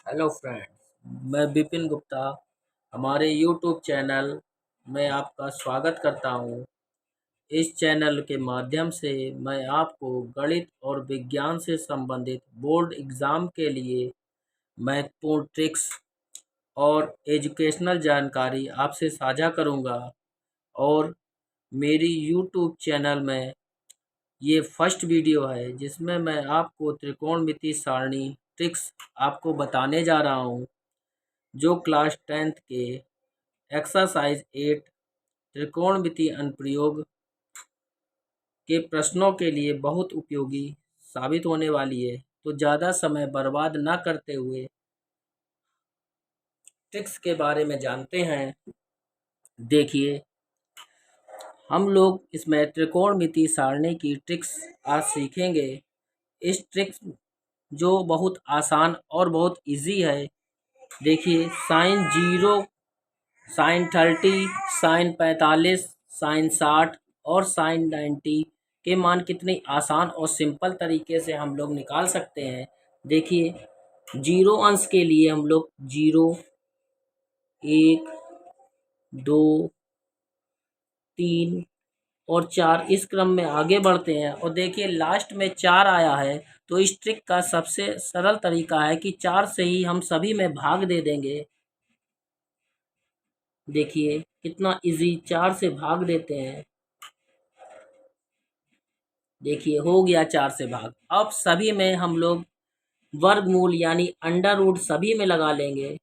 Hello friends, मैं विपिन गुप्ता हमारे YouTube channel में आपका स्वागत करता हूं। इस चैनल के माध्यम से मैं आपको गणित और विज्ञान से संबंधित बोर्ड एग्ज़ाम के लिए महत्वपूर्ण ट्रिक्स और एजुकेशनल जानकारी आपसे साझा करूंगा। और मेरी यूट्यूब चैनल में ये फर्स्ट वीडियो है जिसमें मैं आपको त्रिकोणमिति सारणी ट्रिक्स आपको बताने जा रहा हूँ, जो क्लास 10th के एक्सरसाइज 8 त्रिकोणमिति अनुप्रयोग के प्रश्नों के लिए बहुत उपयोगी साबित होने वाली है। तो ज़्यादा समय बर्बाद ना करते हुए ट्रिक्स के बारे में जानते हैं। देखिए, हम लोग इसमें त्रिकोणमिति सारणी की ट्रिक्स आज सीखेंगे। इस ट्रिक्स जो बहुत आसान और बहुत इजी है। देखिए, साइन 0, साइन 30, साइन 45, साइन 60 और साइन 90 के मान कितनी आसान और सिंपल तरीके से हम लोग निकाल सकते हैं। देखिए, जीरो अंश के लिए हम लोग 0, 1, 2, 3 और 4 इस क्रम में आगे बढ़ते हैं। और देखिए, लास्ट में 4 आया है, तो इस ट्रिक का सबसे सरल तरीका है कि 4 से ही हम सभी में भाग दे देंगे। देखिए कितना इजी, 4 से भाग देते हैं। देखिए, हो गया 4 से भाग। अब सभी में हम लोग वर्गमूल यानी अंडर रूट सभी में लगा लेंगे।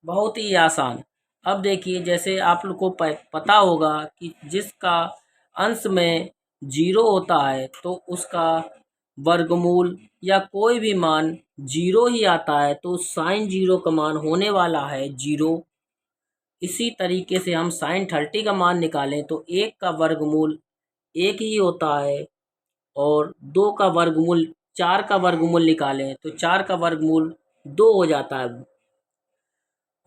बहुत ही आसान। अब देखिए, जैसे आप लोग को पता होगा कि जिसका अंश में 0 होता है तो उसका वर्गमूल या कोई भी मान 0 ही आता है, तो साइन 0 का मान होने वाला है 0। इसी तरीके से हम साइन 30 का मान निकालें तो 1 का वर्गमूल 1 ही होता है, और 2 का वर्गमूल 4 का वर्गमूल निकालें तो 4 का वर्गमूल 2 हो जाता है।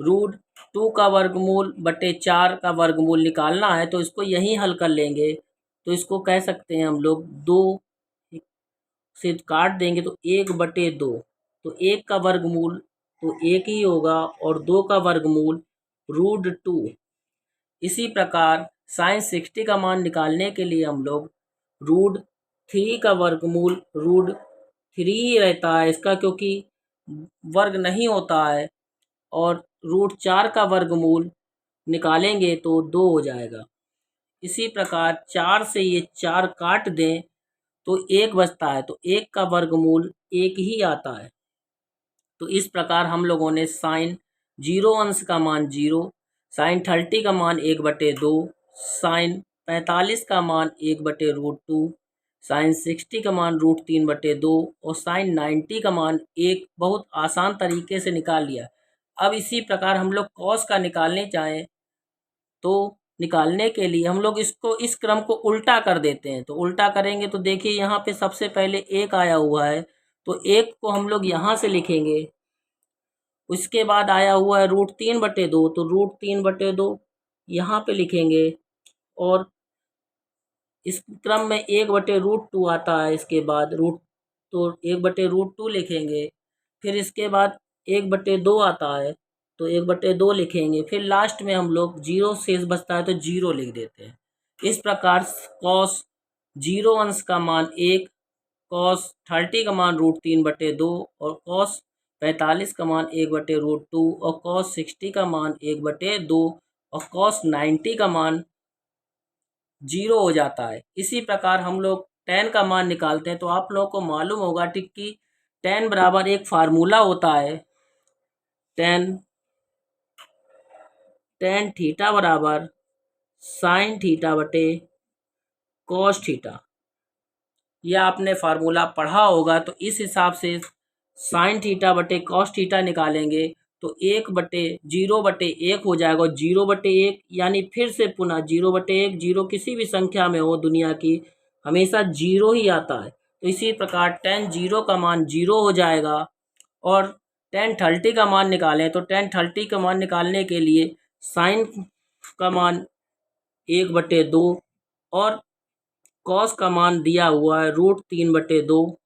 रूट 2 का वर्गमूल बटे 4 का वर्गमूल निकालना है, तो इसको यहीं हल कर लेंगे। तो इसको कह सकते हैं हम लोग 2 से काट देंगे तो 1/2। तो 1 का वर्गमूल तो 1 ही होगा, और 2 का वर्गमूल √2। इसी प्रकार साइन 60 का मान निकालने के लिए हम लोग √3 का वर्गमूल √3 ही रहता है इसका, क्योंकि वर्ग नहीं होता है। और √4 का वर्गमूल निकालेंगे तो 2 हो जाएगा। इसी प्रकार 4 से ये 4 काट दें तो 1 बचता है, तो 1 का वर्गमूल 1 ही आता है। तो इस प्रकार हम लोगों ने साइन 0 अंश का मान 0, साइन 30 का मान 1/2, साइन 45 का मान 1/√2, साइन 60 का मान √3/2 और साइन 90 का मान 1 बहुत आसान तरीके से निकाल लिया। अब इसी प्रकार हम लोग कॉस का निकालने चाहें तो निकालने के लिए हम लोग इसको इस क्रम को उल्टा कर देते हैं। तो उल्टा करेंगे तो देखिए, यहाँ पे सबसे पहले 1 आया हुआ है, तो 1 को हम लोग यहाँ से लिखेंगे। उसके बाद आया हुआ है √3/2, तो √3/2 यहाँ पे लिखेंगे। और इस क्रम में 1/√2 आता है, इसके बाद रूट, तो 1/√2 लिखेंगे। फिर इसके बाद 1/2 आता है, तो 1/2 लिखेंगे। फिर लास्ट में हम लोग 0 शेष बचता है तो 0 लिख देते हैं। इस प्रकार कॉस 0 अंश का मान 1, कॉस 30 का मान √3/2 और कॉस 45 का मान 1/√2 और कॉस 60 का मान 1/2 और कॉस 90 का मान 0 हो जाता है। इसी प्रकार हम लोग tan का मान निकालते हैं। तो आप लोगों को मालूम होगा ठीक कि tan बराबर एक फार्मूला होता है, tan थीटा बराबर साइन थीटा बटे कॉस थीटा। यह आपने फार्मूला पढ़ा होगा। तो इस हिसाब से साइन थीटा बटे कॉस थीटा निकालेंगे तो 1/0/1 हो जाएगा। 0/1 यानी फिर से पुनः 0/1, 0 किसी भी संख्या में हो दुनिया की, हमेशा 0 ही आता है। तो इसी प्रकार tan 0 का मान 0 हो जाएगा। और tan 30 का मान निकालें तो tan 30 का मान निकालने के लिए साइन का मान 1/2 और कॉस का मान दिया हुआ है √3/2।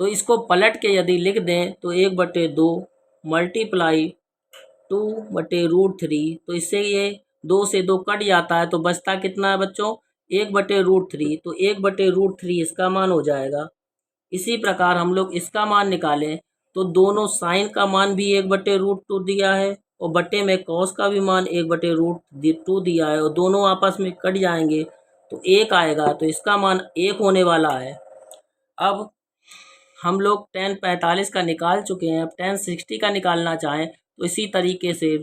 तो इसको पलट के यदि लिख दें तो 1/2 मल्टीप्लाई 2/√3। तो इससे ये 2 से 2 कट जाता है तो बचता कितना है बच्चों, 1/√3। तो 1/√3 इसका मान हो जाएगा। इसी प्रकार हम लोग इसका मान निकालें तो दोनों साइन का मान भी 1/√2 दिया है और बटे में कॉस का भी मान 1/√2 दिया है और दोनों आपस में कट जाएंगे तो 1 आएगा। तो इसका मान 1 होने वाला है। अब हम लोग tan 45 का निकाल चुके हैं। अब tan 60 का निकालना चाहें तो इसी तरीके से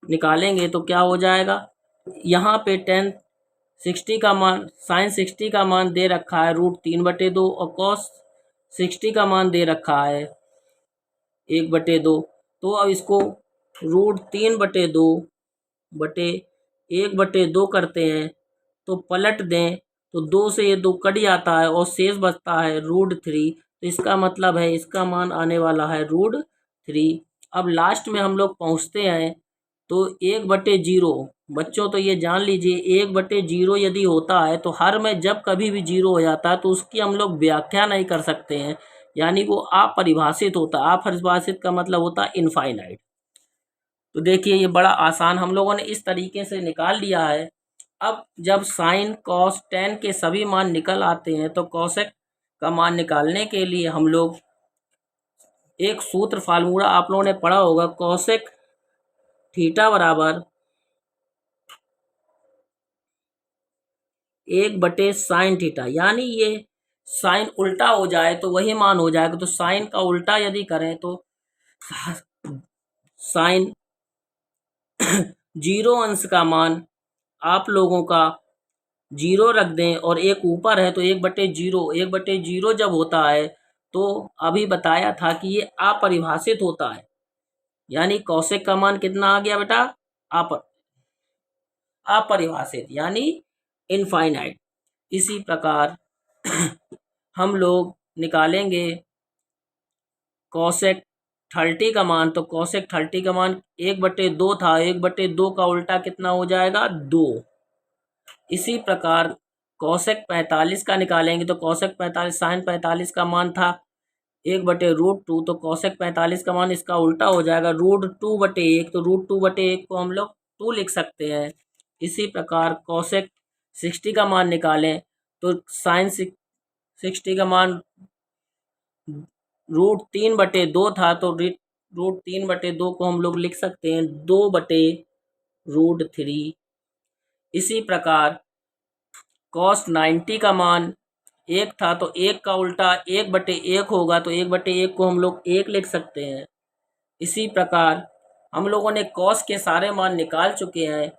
निकालेंगे तो क्या हो जाएगा, यहाँ पे tan 60 का मान sin 60 का मान दे रखा है √3/2 और cos 60 का मान दे रखा है 1/2। तो अब इसको √3/2 बटे 1/2 करते हैं तो पलट दें तो 2 से ये 2 कट जाता है और शेष बचता है √3। तो इसका मतलब है इसका मान आने वाला है √3। अब लास्ट में हम लोग पहुँचते हैं तो 1/0 बच्चों, तो ये जान लीजिए 1/0 यदि होता है तो हर में जब कभी भी 0 हो जाता है तो उसकी हम लोग व्याख्या नहीं कर सकते हैं, यानी वो अपरिभाषित होता है। अपरिभाषित का मतलब होता है इनफाइनाइट। तो देखिए ये बड़ा आसान हम लोगों ने इस तरीके से निकाल लिया है। अब जब साइन कॉस टेन के सभी मान निकल आते हैं तो कॉसेक का मान निकालने के लिए हम लोग एक सूत्र फार्मूला आप लोगों ने पढ़ा होगा, कॉसेक थीटा बराबर 1/साइन थीटा, यानी ये साइन उल्टा हो जाए तो वही मान हो जाएगा। तो साइन का उल्टा यदि करें तो साइन 0 अंश का मान आप लोगों का 0 रख दें और एक ऊपर है तो 1/0 जब होता है तो अभी बताया था कि ये अपरिभाषित होता है, यानी कौशिक का मान कितना आ गया बेटा, अपरिभाषित यानी इनफाइनाइट। इसी प्रकार हम लोग निकालेंगे कौशिक 30 का मान। तो कौशिक 30 का मान 1/2 था, 1/2 का उल्टा कितना हो जाएगा 2। इसी प्रकार कौशिक 45 का निकालेंगे तो कौशिक 45 साइन 45 का मान था 1/√2। तो कौशिक 45 का मान इसका उल्टा हो जाएगा √2/1। तो √2/1 को हम लोग 2 लिख सकते हैं। इसी प्रकार कौशिक 60 का मान निकालें तो साइन 60 का मान √3/2 था तो √3/2 को हम लोग लिख सकते हैं 2/√3। इसी प्रकार cos 90 का मान 1 था तो 1 का उल्टा 1/1 होगा तो 1/1 को हम लोग 1 लिख सकते हैं। इसी प्रकार हम लोगों ने cos के सारे मान निकाल चुके हैं।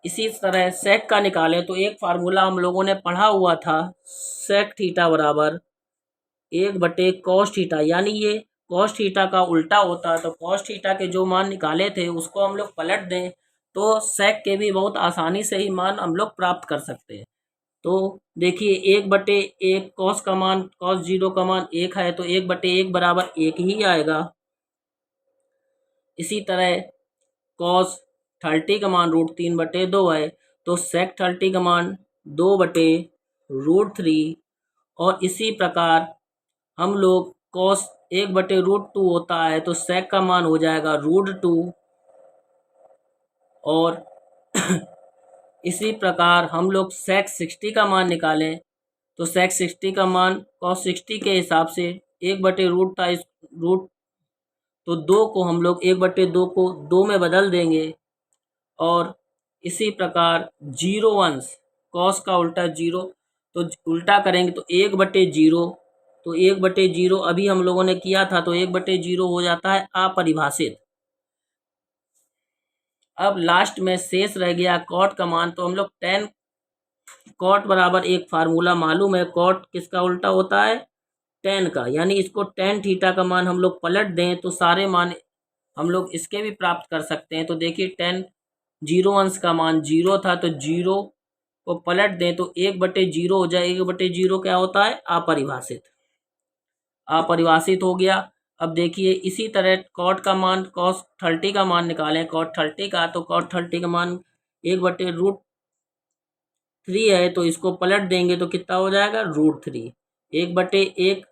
इसी तरह sec का निकालें तो एक फार्मूला हम लोगों ने पढ़ा हुआ था, sec थीटा बराबर 1/cos थीटा, यानी ये cos थीटा का उल्टा होता है। तो cos थीटा के जो मान निकाले थे उसको हम लोग पलट दें तो sec के भी बहुत आसानी से ही मान हम लोग प्राप्त कर सकते हैं। तो देखिए 1/1 cos का मान cos 0 का मान 1 है तो 1/1 बराबर 1 ही आएगा। इसी तरह cos 30 का मान √3/2 है तो sec 30 का मान 2/√3। और इसी प्रकार हम लोग cos 1/√2 होता है तो sec का मान हो जाएगा √2। और इसी प्रकार हम लोग sec 60 का मान निकालें तो sec 60 का मान cos 60 के हिसाब से 1/√2 था, इस रूट तो 2 को हम लोग 1/2 को 2 में बदल देंगे। और इसी प्रकार 0 अंश cos का उल्टा 0 तो उल्टा करेंगे तो 1/0। तो 1/0 अभी हम लोगों ने किया था तो 1/0 हो जाता है अपरिभाषित। अब लास्ट में शेष रह गया cot का मान। तो हम लोग tan cot बराबर एक फार्मूला मालूम है, cot किसका उल्टा होता है tan का, यानी इसको tan थीटा का मान हम लोग पलट दें तो सारे मान हम लोग इसके भी प्राप्त कर सकते हैं। तो देखिए tan 0 अंश का मान 0 था तो 0 को पलट दें तो 1/0 हो जाए। 1/0 क्या होता है अपरिभाषित, अपरिभाषित हो गया। अब देखिए इसी तरह cot का मान cos 30 का मान निकालें cot 30 का, तो cot 30 का मान 1/√3 3 है तो इसको पलट देंगे तो कितना हो जाएगा √3। 1/1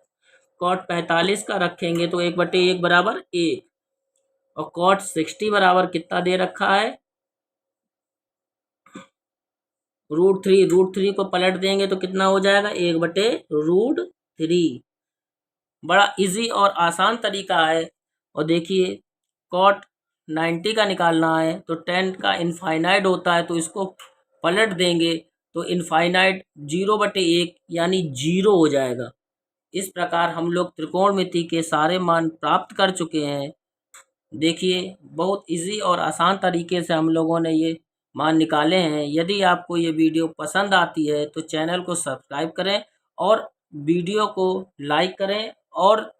कॉट 45 का रखेंगे तो 1/1 बराबर 1 और कॉट 60 बराबर कितना दे रखा है √3 को पलट देंगे तो कितना हो जाएगा 1/√3। बड़ा इजी और आसान तरीका है। और देखिए कॉट 90 का निकालना है तो 10 का इनफाइनाइट होता है तो इसको पलट देंगे तो इनफाइनाइट 0/1 यानी 0 हो जाएगा। इस प्रकार हम लोग त्रिकोणमिति के सारे मान प्राप्त कर चुके हैं। देखिए बहुत इजी और आसान तरीके से हम लोगों ने ये मान निकाले हैं। यदि आपको ये वीडियो पसंद आती है तो चैनल को सब्सक्राइब करें और वीडियो को लाइक करें और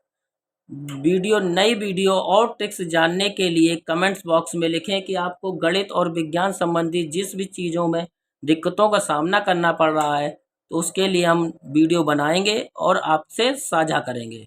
नई वीडियो और ट्रिक्स जानने के लिए कमेंट्स बॉक्स में लिखें कि आपको गणित और विज्ञान संबंधी जिस भी चीज़ों में दिक्कतों का सामना करना पड़ रहा है तो उसके लिए हम वीडियो बनाएंगे और आपसे साझा करेंगे।